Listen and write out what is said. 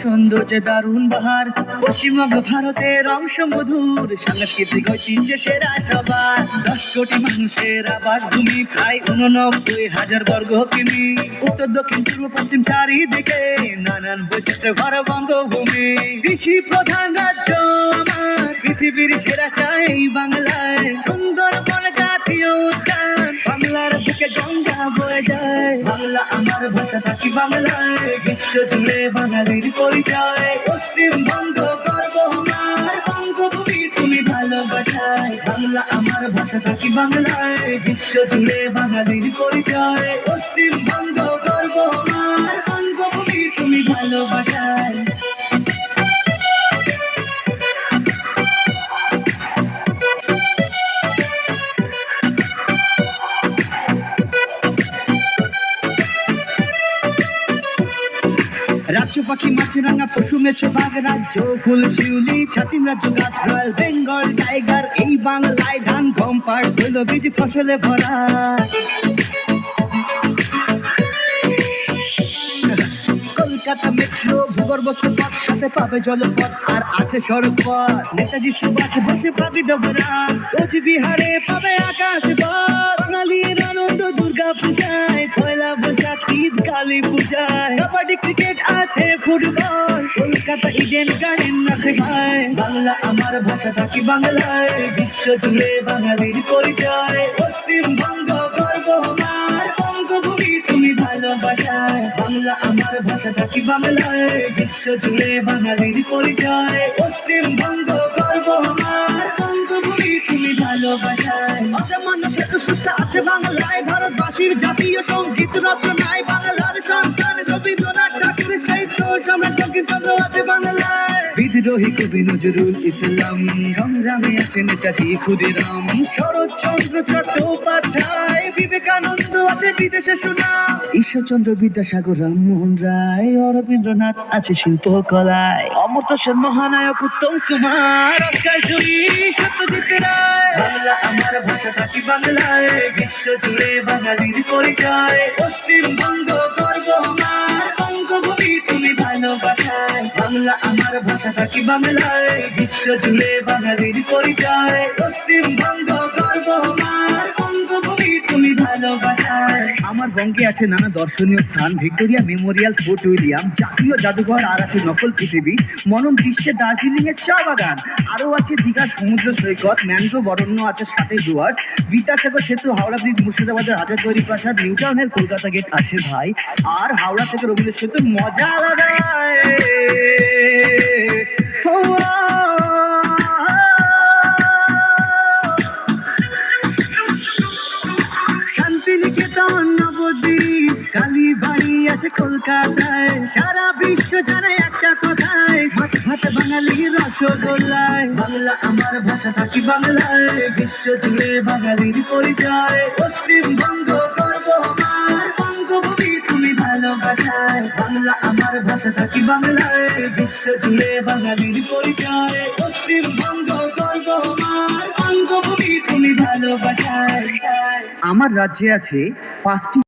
সৌন্দর্যে দারুণ বাহার পশ্চিমবঙ্গ ভারতের অংশ মধুর সাংস্কৃতিক ঐতিহ্যে সেরা সবার 10 কোটি মানুষের আবাসভূমি প্রায় 89,000 বর্গ কিমি উত্তর দক্ষিণ পূর্ব পশ্চিম চারিদিকে নানান বৈচিত্র্য ভরা বঙ্গভূমি কৃষি প্রধান রাজ্য আমার পৃথিবীর সেরা চাই বাংলায় সুন্দর বনে জাতীয় উদ্যান বাংলার বুকে গঙ্গা বয়ে যায় বাংলা আমার ভাষা থাকি বাংলায় বিশ্ব জুড়ে বাঙালির পরিচয় পশ্চিমবঙ্গ গর্ব আমার বঙ্গভূমি তুমি ভালোবাসায় বাংলা আমার ভাষা থাকি বাংলায় বিশ্ব জুড়ে বাঙালির পরিচয় পশ্চিমবঙ্গ গর্ব আমার বঙ্গভূমি তুমি ভালোবাসায় রাজ্য পাখি মাছরাঙা পশু মেছো বাঘ রাজ্য ফুল শিউলি ছাতিম রাজ্য গাছ রয়্যাল বেঙ্গল টাইগার এই বাংলায় ধান গম পাট তৈলবীজ ফসলে ভরা কলকাতা মেট্রো ভূগর্ভস্থ পথ সাথে পাবে জলপথ আর আছে সড়কপথ নেতাজি সুভাষ বসে পাবি ডোবরা কোচবিহারে পাবে আকাশ পথ বাঙালির আনন্দ দুর্গা পূজায় পয়লা বৈশাখ ঈদ কালী পূজায় কাবাডি ক্রিকেট আছে ফুটবল কলকাতা ইডেন গার্ডেন আছে ভাই বাংলা আমার ভাষা থাকি বাংলায় বিশ্ব জুড়ে বাঙালির পরিচয় পশ্চিমবঙ্গ গর্ব আমার বঙ্গভূমি তুমি ভালোবাসায় বাংলা আমার ভাষা থাকি বাংলায় বিশ্ব জুড়ে বাঙালির পরিচয় পশ্চিমবঙ্গ গর্ব আমার বঙ্গভূমি তুমি ভালোবাসায় অসামান্য সেতু সৃষ্টি আছে বাংলায় ভারতবাসীর জাতীয় সঙ্গীত রচনায় বাংলার সন্তান রবীন্দ্রনাথ ঠাকুরের সাহিত্য সম্রাট বঙ্কিমচন্দ্র আছে বাংলায় বিদ্রোহী কবি নজরুল ইসলাম সংগ্রামে আছে নেতাজি ক্ষুদিরাম শরৎচন্দ্র চট্টোপাধ্যায় বিবেকানন্দ আছে বিদেশে সুনাম ঈশ্বরচন্দ্র বিদ্যাসাগর রামমোহন রায় রবীন্দ্রনাথ আছে শিল্পকলায় অমর্ত্য সেন মহানায়ক উত্তম কুমার অস্কার জয়ী সত্যজিৎ রায় বাংলা আমার ভাষা থাকি বাংলায় বিশ্ব জুড়ে বাঙালির পরিচয় পশ্চিমবঙ্গ গর্ব আমার বঙ্গভূমি তুমি ভালোবাসায় বাংলা আমার ভাষা থাকি বাংলায় বিশ্ব জুড়ে বাঙালির পরিচয় পশ্চিমবঙ্গ গর্ব আমার বঙ্গভূমি তুমি ভালোবাসায় আমার বঙ্গে আছে নানা দর্শনীয় স্থান ভিক্টোরিয়া মেমোরিয়াল ফোর্ট উইলিয়াম জাতীয় জাদুঘর আর আছে নকল পৃথিবী মনন দৃশ্যে দার্জিলিং এর চা বাগান আরো আছে দীঘা সমুদ্র সৈকত ম্যানগ্রোভ অরণ্য আছে সাথে ডুয়ার্স বিদ্যাসাগর সেতু হাওড়া ব্রিজ মুর্শিদাবাদের হাজারদুয়ারি প্রাসাদ নিউ টাউনের কলকাতা গেট আছে ভাই আর হাওড়া থেকে রবীন্দ্র সেতুর মজা আলাদা শান্তিনিকেতন নবদ্বীপ কালীবাড়ি আছে কলকাতায় সারা বিশ্ব জানে একটা কথায় মাছ ভাত বাঙালির রসগোল্লায় বাংলা আমার ভাষা থাকি বাংলায় বিশ্ব জুড়ে বাঙালির পরিচয় পশ্চিমবঙ্গ গর্ব আমার বঙ্গভূমি তুমি ভালোবাসায় বাংলা আমার ভাষা থাকি বাংলায় বিশ্ব জুড়ে বাঙালির পরিচয় পশ্চিমবঙ্গ গর্ব আমার বঙ্গভূমি তুমি ভালোবাসায় আমার রাজ্যে আছে 5টি